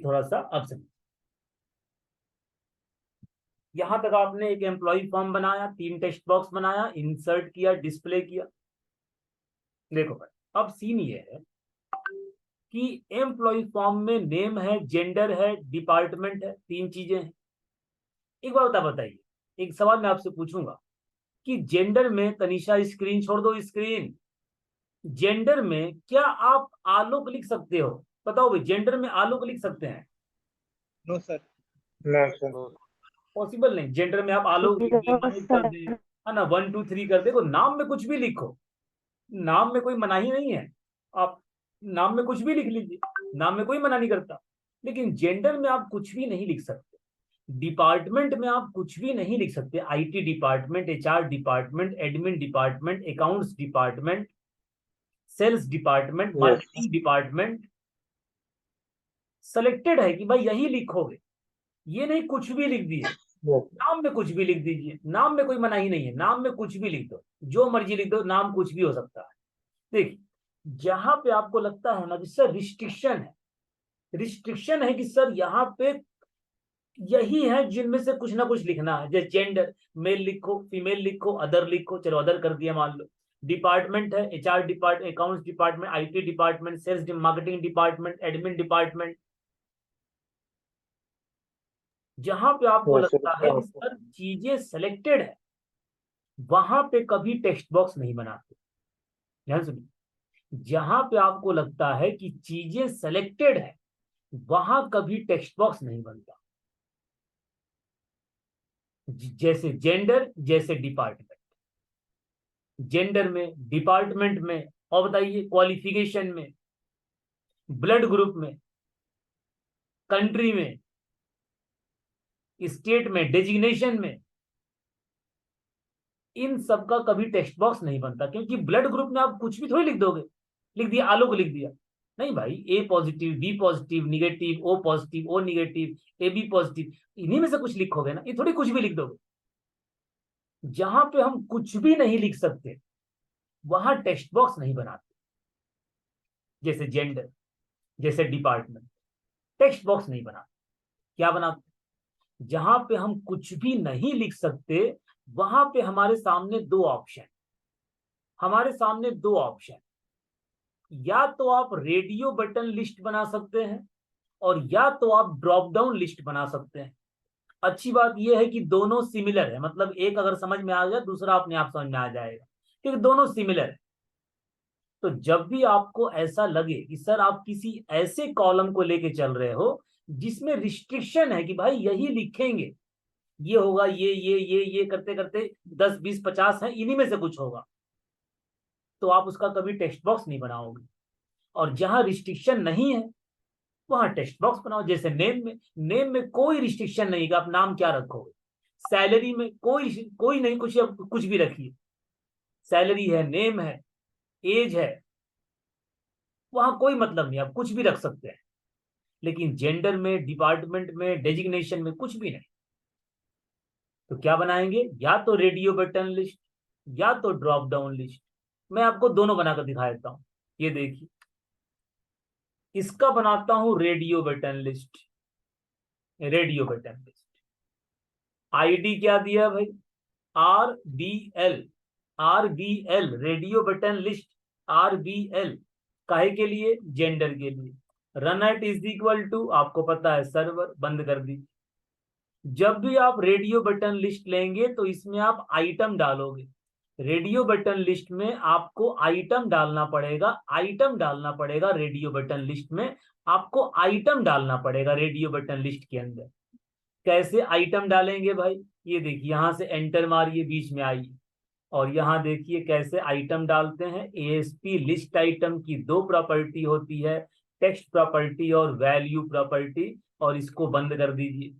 थोड़ा सा अब समझ। यहां तक आपने एक एम्प्लॉय फॉर्म बनाया, 3 टेक्स्ट बॉक्स बनाया, इंसर्ट किया, डिस्प्ले किया। देखो भाई अब सीन ये है कि एम्प्लॉय फॉर्म में नेम है, जेंडर है, डिपार्टमेंट है, 3 चीजें हैं। एक बार बताइए, एक सवाल मैं आपसे पूछूंगा कि जेंडर में, तनिषा स्क्रीन छोड़ दो, स्क्रीन, जेंडर में क्या आप आलोक लिख सकते हो? बताओ भाई, जेंडर में आलोक लिख सकते हैं? No sir. No sir. Possible नहीं। जेंडर में आप आलोक लिख दे, नो माइक कर सर। दे, है ना, 1 2 3 कर दे। को नाम में कुछ भी लिखो, नाम में कोई मनाही नहीं है। आप नाम में कुछ भी लिख लीजिए, नाम में कोई मना नहीं करता। लेकिन जेंडर में आप कुछ भी नहीं लिख सकते। डिपार्टमेंट में आप कुछ भी नहीं लिख सकते। IT department, HR department, admin department, accounts department, sales department, yes. Marketing department. Selected है कि भाई यही लिखोगे, ये नहीं कुछ भी लिख दिए। यस। नाम में कुछ भी लिख दीजिए, नाम में कोई मनाही नहीं है, नाम में कुछ भी लिख दो, जो मर्जी लिख दो, नाम कुछ भी हो सकता है। देखिए, जहां पे आपको लगता है ना कि सर रिस्ट्रिक्शन है, रिस्ट्रिक्शन है कि सर यहाँ पे यही है जिनमें से कुछ ना कुछ लिखना है, जैसे जेंडर, मेल लिखो, फीमेल लिखो, अदर लिखो, चलो अदर कर दिया मान लो। डिपार्टमेंट है, HR department, accounts department, IT department, sales marketing department, admin department. जहां पे आपको यस लगता है सर। कि सर चीजें सेलेक्टेड है, वहां पे कभी टेक्स्ट बॉक्स नहीं बनाते। ध्यान सुनिए, जहां पे आपको लगता है कि चीजें सेलेक्टेड है, वहां कभी टेक्स्ट बॉक्स नहीं बनता। जैसे जेंडर, जैसे डिपार्टमेंट। जेंडर में, डिपार्टमेंट में, और बताइए क्वालिफिकेशन में, ब्लड ग्रुप में, कंट्री में, स्टेट में, डेजिग्नेशन में, इन सब का कभी टेक्स्ट बॉक्स नहीं बनता। क्योंकि ब्लड ग्रुप में आप कुछ भी थोड़ी लिख दोगे, लिख दिया आलोक लिख दिया, नहीं भाई, A positive, B positive, negative, O positive, O negative, A B positive, इन्हीं में से कुछ लिखोगे ना, ये थोड़ी कुछ भी लिख दोगे। जहां पे हम कुछ भी नहीं लिख सकते, वहां टेक्स्ट बॉक्स नहीं बनाते। जैसे जेंडर, जैसे डिपार्टमेंट, टेक्स्ट बॉक्स नहीं बनाते। क्या बनाते? जहां पे हम कुछ भी नहीं लिख सकते, वहां पे हमारे सामने दो ऑप्शन, हमारे सामने दो ऑप्शन, या तो आप रेडियो बटन लिस्ट बना सकते हैं, और या तो आप ड्रॉप डाउन लिस्ट बना सकते हैं। अच्छी बात यह है कि दोनों सिमिलर है, मतलब एक अगर समझ में आ जाए, दूसरा अपने आप समझ में आ जाएगा, क्योंकि दोनों सिमिलर है। तो जब भी आपको ऐसा लगे कि सर आप किसी ऐसे कॉलम को लेके चल रहे हो जिसमें रिस्ट्रिक्शन है कि भाई यही लिखेंगे, ये होगा, ये करते करते 10 20 50 है, इन्हीं में से कुछ होगा, तो आप उसका कभी टेक्स्ट बॉक्स नहीं बनाओगे। और जहां रिस्ट्रिक्शन नहीं है, वहां टेक्स्ट बॉक्स बनाओ। जैसे नेम में, नेम में कोई रिस्ट्रिक्शन नहीं है कि आप नाम क्या रखोगे। सैलरी में कोई कोई नहीं, कुछ कुछ भी रखिए, सैलरी है, नेम है, एज है, वहां कोई मतलब नहीं, आप कुछ भी रख सकते हैं। लेकिन जेंडर में, डिपार्टमेंट में, डेजिग्नेशन में कुछ भी नहीं। तो क्या बनाएंगे? या तो रेडियो बटन लिस्ट, या तो ड्रॉप डाउन लिस्ट। मैं आपको दोनों बनाकर दिखा देता हूं। ये देखिए, इसका बनाता हूं radio button list, radio button list. ID क्या दिया भाई? RBL, RBL, radio button list, RBL। काहे के लिए? जेंडर के लिए। Run at is equal to, आपको पता है, सर्वर। बंद कर दी। जब भी आप रेडियो बटन लिस्ट लेंगे तो इसमें आप आइटम डालोगे। रेडियो बटन लिस्ट में आपको आइटम डालना पड़ेगा, आइटम डालना पड़ेगा रेडियो बटन लिस्ट में। आपको आइटम डालना पड़ेगा रेडियो बटन लिस्ट के अंदर। कैसे आइटम डालेंगे भाई? ये देखिए, यहां से एंटर मारिए, बीच में आइए, और यहां देखिए कैसे आइटम डालते हैं। एएसपी लिस्ट आइटम की दो प्रॉपर्टी होती है, टेक्स्ट प्रॉपर्टी और वैल्यू प्रॉपर्टी। और इसको बंद कर दीजिए।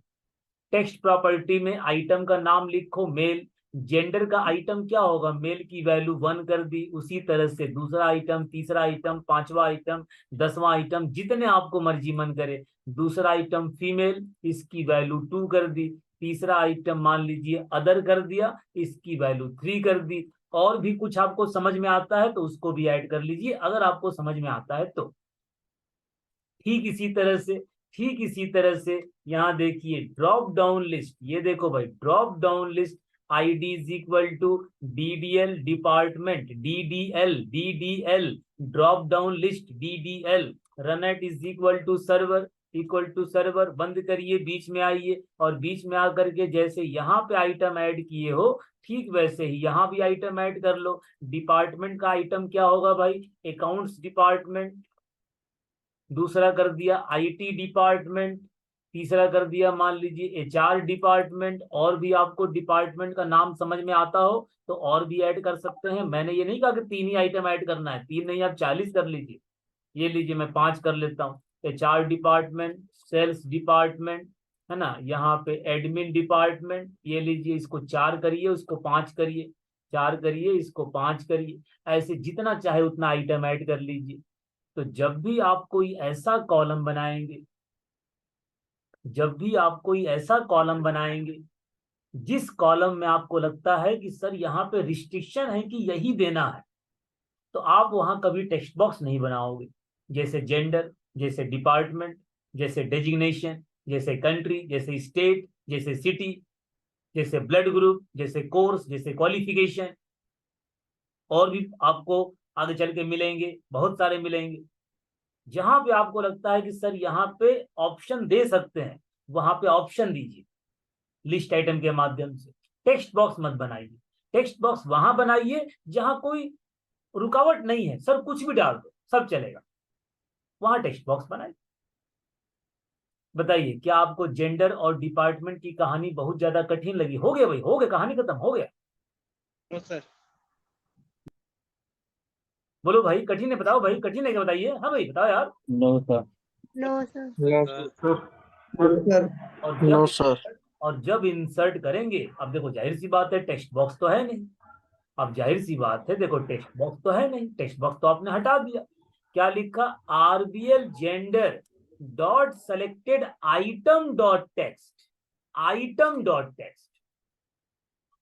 टेक्स्ट प्रॉपर्टी में आइटम का नाम लिखो मेल, जेंडर का आइटम क्या होगा? मेल की वैल्यू 1 कर दी। उसी तरह से दूसरा आइटम, तीसरा आइटम, पांचवा आइटम, 10वां आइटम, जितने आपको मर्जी मन करे। दूसरा आइटम फीमेल, इसकी वैल्यू 2 कर दी। तीसरा आइटम मान लीजिए अदर कर दिया, इसकी वैल्यू 3 कर दी। और भी कुछ आपको समझ में आता है तो उसको भी ऐड कर लीजिए, अगर आपको समझ में आता है तो। ठीक इसी तरह से, ठीक इसी तरह से यहाँ देखिए ड्रॉप डाउन लिस्ट, ये देखो भाई drop down list ID is equal to DDL department, DDL drop down list DDL runat is equal to server, बंद करिए, बीच में आइए और बीच में आकर के जैसे यहाँ पे आइटम ऐड किए हो ठीक वैसे ही यहाँ भी आइटम ऐड कर लो। डिपार्टमेंट का आइटम क्या होगा भाई, अकाउंट्स डिपार्टमेंट, दूसरा कर दिया आईटी डिपार्टमेंट, तीसरा कर दिया मान लीजिए एचआर डिपार्टमेंट। और भी आपको डिपार्टमेंट का नाम समझ में आता हो तो और भी ऐड कर सकते हैं। मैंने ये नहीं कहा कि 3 ही आइटम ऐड करना है, 3 नहीं आप 40 कर लीजिए। ये लीजिए मैं 5 कर लेता हूँ, एचआर डिपार्टमेंट, सेल्स डिपार्टमेंट, है ना, यहाँ पे एडमिन डिपार्टमेंट, ये लीजिए इसको 4 करिए, उसको 5 करिए, 4 करिए, इसको 5 करिए, ऐसे जितना चाहे उतना आइटम ऐड कर लीजिए। तो जब भी आप कोई ऐसा कॉलम बनाएंगे, जब भी आप कोई ऐसा कॉलम बनाएंगे जिस कॉलम में आपको लगता है कि सर यहाँ पे रिस्ट्रिक्शन है कि यही देना है, तो आप वहां कभी टेक्स्ट बॉक्स नहीं बनाओगे। जैसे जेंडर, जैसे डिपार्टमेंट, जैसे डेजिग्नेशन, जैसे कंट्री, जैसे स्टेट, जैसे सिटी, जैसे ब्लड ग्रुप, जैसे कोर्स, जैसे क्वालिफिकेशन, और भी आपको आगे चल के मिलेंगे, बहुत सारे मिलेंगे। जहां पे आपको लगता है कि सर यहाँ पे ऑप्शन दे सकते हैं, वहां पे ऑप्शन दीजिए लिस्ट आइटम के माध्यम से। टेक्स्ट बॉक्स मत बनाइए, टेक्स्ट बॉक्स वहां बनाइए जहां कोई रुकावट नहीं है, सर कुछ भी डाल दो सब चलेगा, वहां टेक्स्ट बॉक्स बनाइए। बताइए क्या आपको जेंडर और डिपार्टमेंट की कहानी बहुत ज्यादा कठिन लगी? हो गया भाई, हो गया, कहानी खत्म हो गया। No sir. बोलो भाई कठिन है, बताओ भाई कठिन है क्या, बताइए। हाँ भाई बताओ यार। No sir. No sir. No sir. और नो जब सर। और जब इंसर्ट करेंगे, अब देखो जाहिर सी बात है टेक्स्ट बॉक्स तो है नहीं, अब जाहिर सी बात है देखो टेक्स्ट बॉक्स तो है नहीं, टेक्स्ट बॉक्स तो आपने हटा दिया। क्या लिखा, RBL gender dot selected item dot text, item dot text.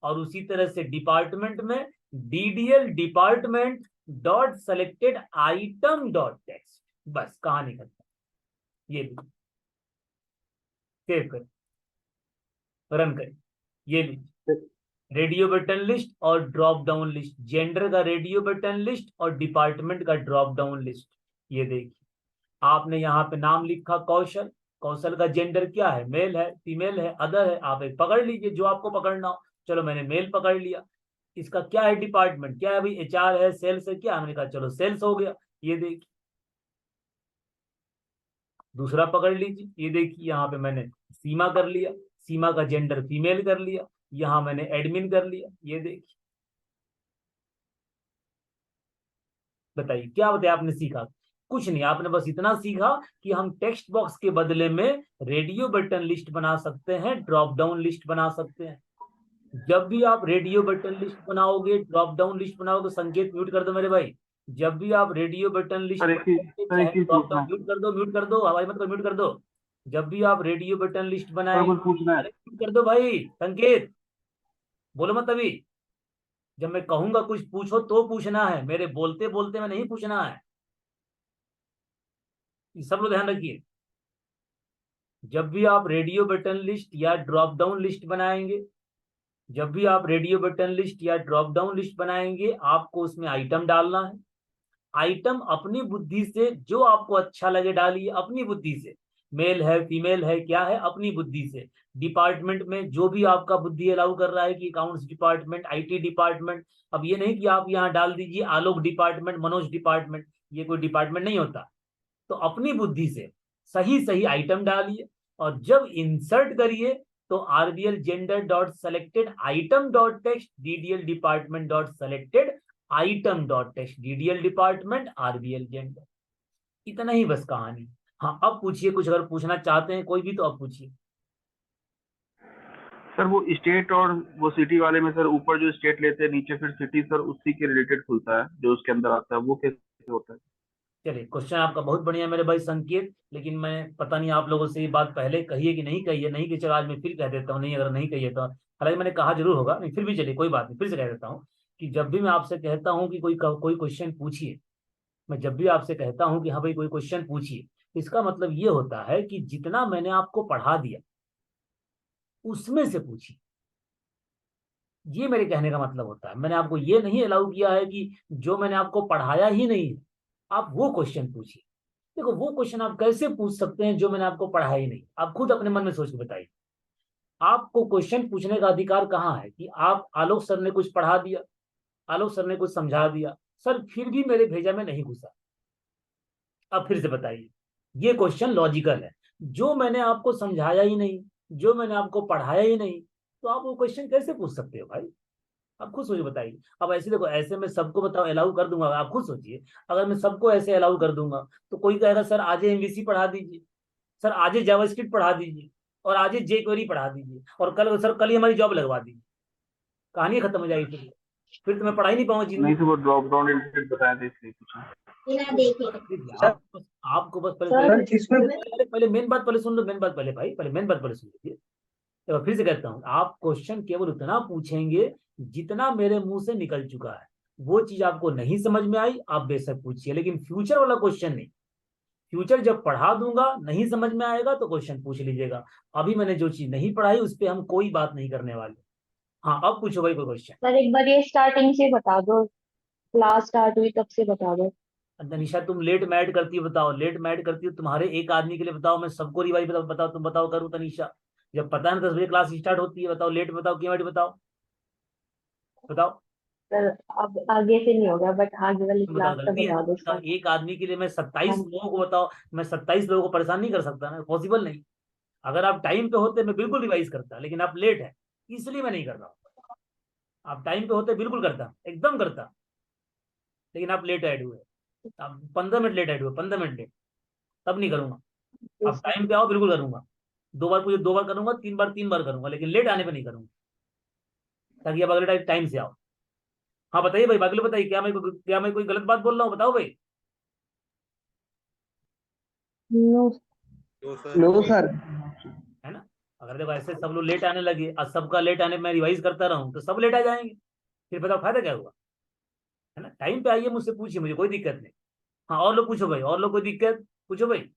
और उसी तरह से डिपार्टमेंट में DDL department dot selected item dot text. बस कहानी खत्म। ये सेव कर, रन करें। ये लीजिए रेडियो बटन लिस्ट और ड्रॉप डाउन लिस्ट, जेंडर का रेडियो बटन लिस्ट और डिपार्टमेंट का ड्रॉप डाउन लिस्ट। ये देखिए आपने यहाँ पे नाम लिखा कौशल, कौशल का जेंडर क्या है, मेल है, फीमेल है, अदर है, आप एक पकड़ लीजिए जो आपको पकड़ना हो। चलो मैंने मेल पकड़ लिया। इसका क्या है, डिपार्टमेंट क्या है भाई, एचआर है, सेल्स है, क्या, हमने कहा चलो सेल्स हो गया। ये देखिए दूसरा पकड़ लीजिए, ये देखिए यहाँ पे मैंने सीमा कर लिया, सीमा का जेंडर फीमेल कर लिया, यहां मैंने एडमिन कर लिया। ये देखिए बताइए क्या बताया आपने सीखा, कुछ नहीं, आपने बस इतना सीखा कि हम टेक्स्ट बॉक्स के बदले में रेडियो बटन लिस्ट बना सकते हैं, ड्रॉप डाउन लिस्ट बना सकते हैं। जब भी आप रेडियो बटन लिस्ट बनाओगे, ड्रॉप डाउन लिस्ट बनाओगे, संकेत म्यूट कर दो मेरे भाई। जब भी आप radio button list drop down, mute कर दो आवाज मत करो, म्यूट कर दो। जब भी आप रेडियो बटन लिस्ट बनाएंगे, म्यूट कर दो भाई संकेत, बोलो मत अभी। जब मैं कहूंगा कुछ पूछो तो पूछना है, मेरे बोलते बोलते में नहीं पूछना है, ये सब लोग ध्यान रखिए। जब भी आप रेडियो बटन लिस्ट या ड्रॉप डाउन लिस्ट बनाएंगे, जब भी आप रेडियो बटन लिस्ट या ड्रॉप डाउन लिस्ट बनाएंगे, आपको उसमें आइटम डालना है। आइटम अपनी बुद्धि से जो आपको अच्छा लगे डालिए, अपनी बुद्धि से, मेल है, फीमेल है, क्या है, अपनी बुद्धि से। डिपार्टमेंट में जो भी आपका बुद्धि अलाउ कर रहा है कि अकाउंट्स डिपार्टमेंट, आईटी डिपार्टमेंट। अब ये नहीं कि आप यहाँ डाल दीजिए आलोक डिपार्टमेंट, मनोज डिपार्टमेंट, ये कोई डिपार्टमेंट नहीं होता। तो अपनी बुद्धि से सही सही आइटम डालिए और जब इंसर्ट करिए तो RBL gender dot selected item dot text, DDL department dot selected item dot text, DDL department, RBL gender. इतना ही बस कहानी। हाँ अब पूछिए कुछ, अगर पूछना चाहते हैं कोई भी तो अब पूछिए। सर वो स्टेट और वो सिटी वाले में सर, ऊपर जो स्टेट लेते हैं नीचे फिर सिटी, सर उसी के रिलेटेड खुलता है जो उसके अंदर आता है, वो कैसे होता है? चलिए क्वेश्चन आपका बहुत बढ़िया मेरे भाई संकेत, लेकिन मैं पता नहीं आप लोगों से ये बात पहले कही है कि नहीं कही है, नहीं कि चलो आज मैं फिर कह देता हूँ, नहीं अगर नहीं कही है तो, हालांकि मैंने कहा जरूर होगा, नहीं फिर भी चलिए कोई बात नहीं, फिर से कह देता हूँ कि जब भी मैं आपसे कहता हूँ कि कोई क्वेश्चन पूछिए, मैं जब भी आपसे कहता हूँ कि हाँ भाई कोई क्वेश्चन पूछिए, इसका मतलब ये होता है कि जितना मैंने आपको पढ़ा दिया उसमें से पूछिए। ये मेरे कहने का मतलब होता है। मैंने आपको ये नहीं अलाउ किया है कि जो मैंने आपको पढ़ाया ही नहीं है आप वो क्वेश्चन पूछिए। देखो वो क्वेश्चन आप कैसे पूछ सकते हैं जो मैंने आपको पढ़ाया ही नहीं? आप खुद अपने मन में सोच के बताइए। आपको क्वेश्चन पूछने का अधिकार कहाँ है कि आप आलोक सर ने कुछ पढ़ा दिया, आलोक सर ने कुछ समझा दिया, सर फिर भी मेरे भेजा में नहीं घुसा। अब फिर से बताइए, ये क्वेश्चन लॉजिकल है। जो मैंने आपको समझाया ही नहीं, जो मैंने आपको पढ़ाया ही नहीं, तो आप वो क्वेश्चन कैसे पूछ सकते हो भाई? आप खुद सोच बताइए। अब ऐसे देखो, ऐसे मैं सबको बताओ अलाउ कर दूंगा, आप खुद सोचिए। अगर मैं सबको ऐसे अलाउ कर दूंगा तो कोई कहेगा सर आज एमवीसी पढ़ा दीजिए, सर आज जावास्क्रिप्ट पढ़ा दीजिए, और आज जे क्वेरी पढ़ा दीजिए, और कल सर कल ही हमारी जॉब लगवा दीजिए। कहानी खत्म हो जाएगी। फिर तो मैं पढ़ा ही नहीं पाऊंगा जिंदगी। नहीं तो वो ड्रॉप डाउन रिलेटेड बताया था इसलिए पूछा। सर आपको बस पहले सर पहले इसमें पहले पहले मेन बात पहले सुन लो। मेन बात पहले भाई, पहले मेन बात पहले सुन लीजिए। तो फिर से कहता हूँ, आप क्वेश्चन केवल उतना पूछेंगे जितना मेरे मुंह से निकल चुका है। वो चीज आपको नहीं समझ में आई आप बेशक पूछिए, लेकिन फ्यूचर वाला क्वेश्चन नहीं। फ्यूचर जब पढ़ा दूंगा नहीं समझ में आएगा तो क्वेश्चन पूछ लीजिएगा। अभी मैंने जो चीज नहीं पढ़ाई उस पर हम कोई बात नहीं करने वाले। हाँ अब पूछो भाई कोई क्वेश्चन। सर एक बार ये स्टार्टिंग से बता दो, क्लास स्टार्ट हुई तब से बता दो। निशा तुम लेट मैट करती हो बताओ, लेट मैट करती हो तुम्हारे एक आदमी के लिए बताओ, मैं सबको रिवाइज बताओ, बताओ तुम बताओ करूँ तनिषा? जब पता है ना 10 बजे क्लास स्टार्ट होती है, बताओ लेट बताओ क्यों मैट बताओ, बताओ। सर अब आगे से नहीं होगा, बट आगे वाली तुम बताओ क्लास का गलती है? बता दो बताओ, स्टार्ट। एक आदमी के लिए मैं 27 हाँ। लोगों को बताओ, मैं 27 लोगों को परेशान नहीं कर सकता ना, पॉसिबल नहीं। अगर आप टाइम पे होते मैं बिल्कुल रिवाइज करता, लेकिन आप लेट है इसलिए मैं नहीं कर रहा हूँ। आप टाइम पे होते बिल्कुल करता, एकदम करता, लेकिन आप लेट ऐड हुए। आप 15 मिनट लेट ऐड हुए, 15 मिनट लेट, तब नहीं करूंगा। आप इस- टाइम पे आओ बिल्कुल करूंगा। 2 बार पूछे 2 बार करूंगा, 3 बार 3 बार करूंगा, लेकिन लेट आने पे नहीं करूंगा, ताकि आप अगले टाइम टाइम से आओ। हाँ बताइए भाई, बाकी लोग बताइए, क्या मैं कोई गलत बात बोल रहा हूँ? बताओ भाई। नो। No sir. है ना? अगर देखो ऐसे सब लोग लेट आने लगे और सबका लेट आने पे मैं रिवाइज करता रहूं तो सब लेट आ जाएंगे। फिर बताओ फायदा क्या हुआ? है ना? टाइम पे आइए, मुझसे पूछिए, मुझे कोई दिक्कत नहीं। हाँ और लोग पूछो भाई, और लोग कोई दिक्कत पूछो भाई।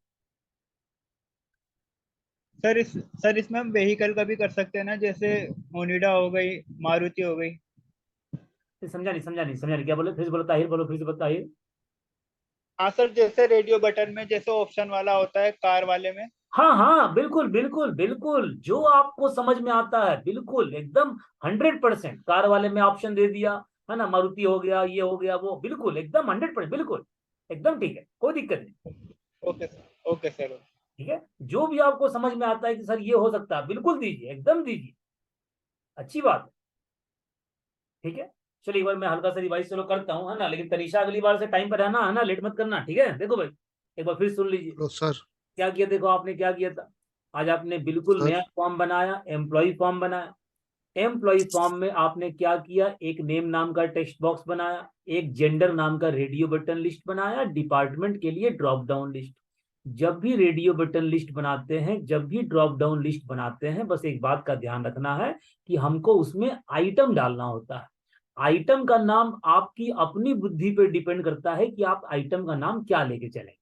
सर इसमें हम व्हीकल का भी कर सकते हैं ना, जैसे ओनिडा हो गई, मारुति हो गई। समझा नहीं, समझा नहीं, समझा नहीं, क्या बोले? फिर से बोलो ताहिर, बोलो फिर से बोलो ताहिर। हाँ सर, जैसे रेडियो बटन में जैसे ऑप्शन वाला होता है कार वाले में। हाँ हाँ बिल्कुल बिल्कुल बिल्कुल, जो आपको समझ में आता है बिल्कुल एकदम 100%। कार वाले में ऑप्शन दे दिया, है ना? मारुति हो गया, ये हो गया, वो बिल्कुल एकदम 100%, बिल्कुल एकदम ठीक है, कोई दिक्कत नहीं। Okay sir, okay sir. ठीक है, जो भी आपको समझ में आता है कि सर ये हो सकता है, बिल्कुल दीजिए, एकदम दीजिए, अच्छी बात है। ठीक है, चलिए एक बार मैं हल्का सा रिवाइज चलो करता हूँ, है ना? लेकिन तनीषा अगली बार से टाइम पर रहना, है ना? लेट मत करना, ठीक है? देखो भाई, एक बार फिर सुन लीजिए हेलो सर। क्या किया। देखो आपने क्या किया था, आज आपने बिल्कुल सर नया फॉर्म बनाया, एम्प्लॉय फॉर्म बनाया। एम्प्लॉय फॉर्म में आपने क्या किया, एक नेम नाम का टेक्स्ट बॉक्स बनाया, एक जेंडर नाम का रेडियो बटन लिस्ट बनाया, डिपार्टमेंट के लिए ड्रॉप डाउन लिस्ट। जब भी रेडियो बटन लिस्ट बनाते हैं, जब भी ड्रॉप डाउन लिस्ट बनाते हैं, बस एक बात का ध्यान रखना है कि हमको उसमें आइटम डालना होता है। आइटम का नाम आपकी अपनी बुद्धि पर डिपेंड करता है कि आप आइटम का नाम क्या लेके चलें।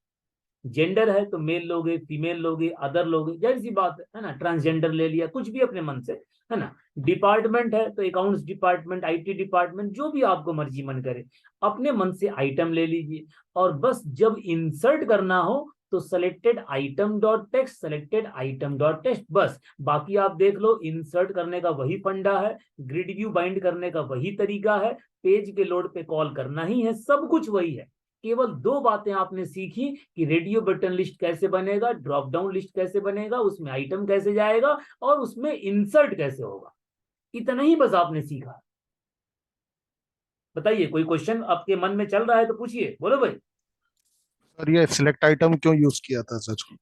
जेंडर है तो मेल लोगे, फीमेल लोगे, अदर लोगे, जाहिर सी बात है ना? ट्रांसजेंडर ले लिया, कुछ भी अपने मन से, है ना? डिपार्टमेंट है तो अकाउंट्स डिपार्टमेंट, आईटी डिपार्टमेंट, जो भी आपको मर्जी मन करे अपने मन से आइटम ले लीजिए। और बस जब इंसर्ट करना हो तो selected item dot text, selected item dot text, बस। बाकी आप देख लो, इंसर्ट करने का वही फंडा है, ग्रिड व्यू बाइंड करने का वही तरीका है, पेज के लोड पे कॉल करना ही है, सब कुछ वही है। केवल 2 बातें आपने सीखी कि रेडियो बटन लिस्ट कैसे बनेगा, ड्रॉप डाउन लिस्ट कैसे बनेगा, उसमें आइटम कैसे जाएगा, और उसमें इंसर्ट कैसे होगा। इतना ही बस आपने सीखा। बताइए, कोई क्वेश्चन आपके मन में चल रहा है तो पूछिए, बोलो भाई। सर ये सिलेक्ट आइटम क्यों यूज किया था सर?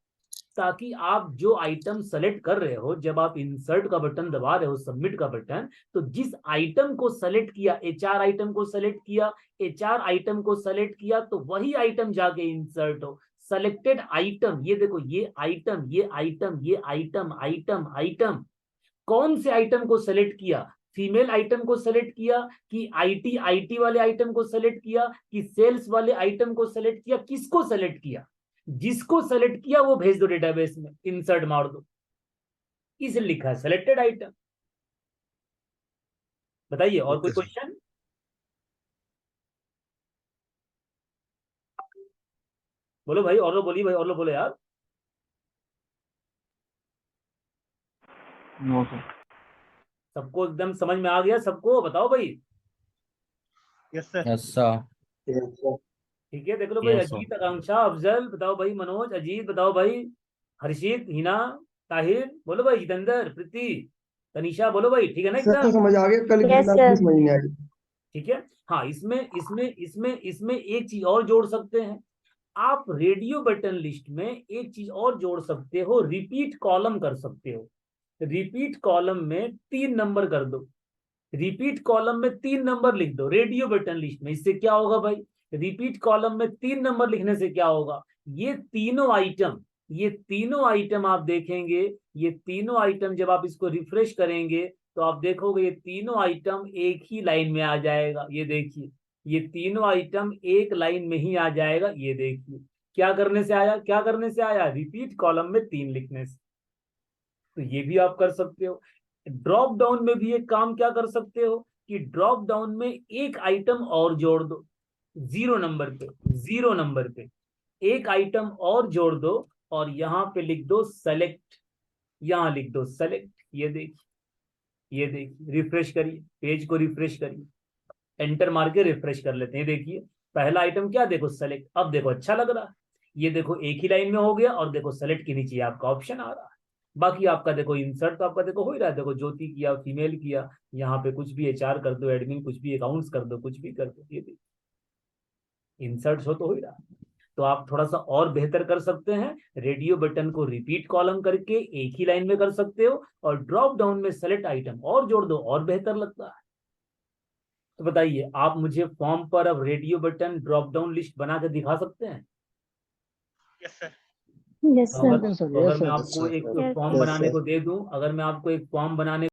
ताकि आप जो आइटम सेलेक्ट कर रहे हो, जब आप इंसर्ट का बटन दबा रहे हो, सबमिट का बटन, तो जिस आइटम को सेलेक्ट किया, एचआर आइटम को सेलेक्ट किया, एचआर आइटम को सेलेक्ट किया, तो वही आइटम जाके इंसर्ट हो। सेलेक्टेड आइटम, ये देखो, ये आइटम, ये आइटम, ये आइटम, आइटम, आइटम, कौन से आइटम को सेलेक्ट किया? फीमेल आइटम को सेलेक्ट किया कि आईटी आईटी वाले आइटम को सेलेक्ट किया कि सेल्स वाले आइटम को सेलेक्ट किया? किसको सेलेक्ट किया? जिसको सेलेक्ट किया वो भेज दो डेटाबेस में, इंसर्ट मार दो, इसलिए लिखा है सेलेक्टेड आइटम। बताइए और कोई Okay, sir. क्वेश्चन? बोलो भाई, और लो, बोलिए भाई, और लो, बोलो यार। No sir. सबको एकदम समझ में आ गया? सबको बताओ भाई। Yes sir. Yes sir. ठीक है, देख लो भाई, Yes, sir. अजीत, आकांक्षा, अफजल बताओ भाई, मनोज, अजीत बताओ भाई, हर्षित, हिना, ताहिर बोलो भाई, जितेंद्र, प्रीति, तनीषा बोलो भाई, ठीक है ना सर तो एकदम? समझ आ गया, कल की यस क्लास सर। में समझ नहीं आई। ठीक है। हाँ, इसमें एक चीज और जोड़ सकते हैं आप, रेडियो बटन लिस्ट में एक चीज और जोड़ सकते हो, रिपीट कॉलम कर सकते हो। रिपीट कॉलम में 3 नंबर कर दो, रिपीट कॉलम में 3 नंबर लिख दो रेडियो बटन लिस्ट में। इससे क्या होगा भाई, रिपीट कॉलम में 3 नंबर लिखने से क्या होगा, ये तीनों आइटम आप देखेंगे, ये तीनों आइटम जब आप इसको रिफ्रेश करेंगे तो आप देखोगे ये तीनों आइटम एक ही लाइन में आ जाएगा। ये देखिए, ये तीनों आइटम एक लाइन में ही आ जाएगा। ये देखिए क्या करने से आया, क्या करने से आया, रिपीट कॉलम में 3 लिखने से। तो ये भी आप कर सकते हो। ड्रॉप डाउन में भी एक काम क्या कर सकते हो कि ड्रॉप डाउन में एक आइटम और जोड़ दो, 0 नंबर पे, 0 नंबर पे एक आइटम और जोड़ दो और यहां पे लिख दो सेलेक्ट, यहां लिख दो सेलेक्ट। ये देखिए, ये देखिए, रिफ्रेश करिए, पेज को रिफ्रेश करिए, एंटर मार के रिफ्रेश कर लेते हैं। देखिए पहला आइटम क्या, देखो सेलेक्ट। अब देखो अच्छा लग रहा है, ये देखो एक ही लाइन में हो गया, और देखो सेलेक्ट के नीचे आपका ऑप्शन आ रहा है। बाकी आपका देखो इंसर्ट तो आपका देखो हो ही रहा है, देखो ज्योति किया, फीमेल किया, यहाँ पे कुछ भी एचआर कर दो, एडमिन कुछ भी, अकाउंट्स कर दो, कुछ भी कर दो। ये देखिए इंसर्ट हो तो ही रहा। तो आप थोड़ा सा और बेहतर कर सकते हैं, रेडियो बटन को रिपीट कॉलम करके एक ही लाइन में कर सकते हो, और ड्रॉप डाउन में सेलेक्ट आइटम और जोड़ दो, और बेहतर लगता है। तो बताइए आप मुझे फॉर्म पर अब radio button drop down list बना के दिखा सकते हैं? Yes sir. यस तो सर। अगर मैं आपको sir. एक Yes, फॉर्म yes, बनाने sir. को दे दूं, अगर मैं आपको एक फॉर्म बनाने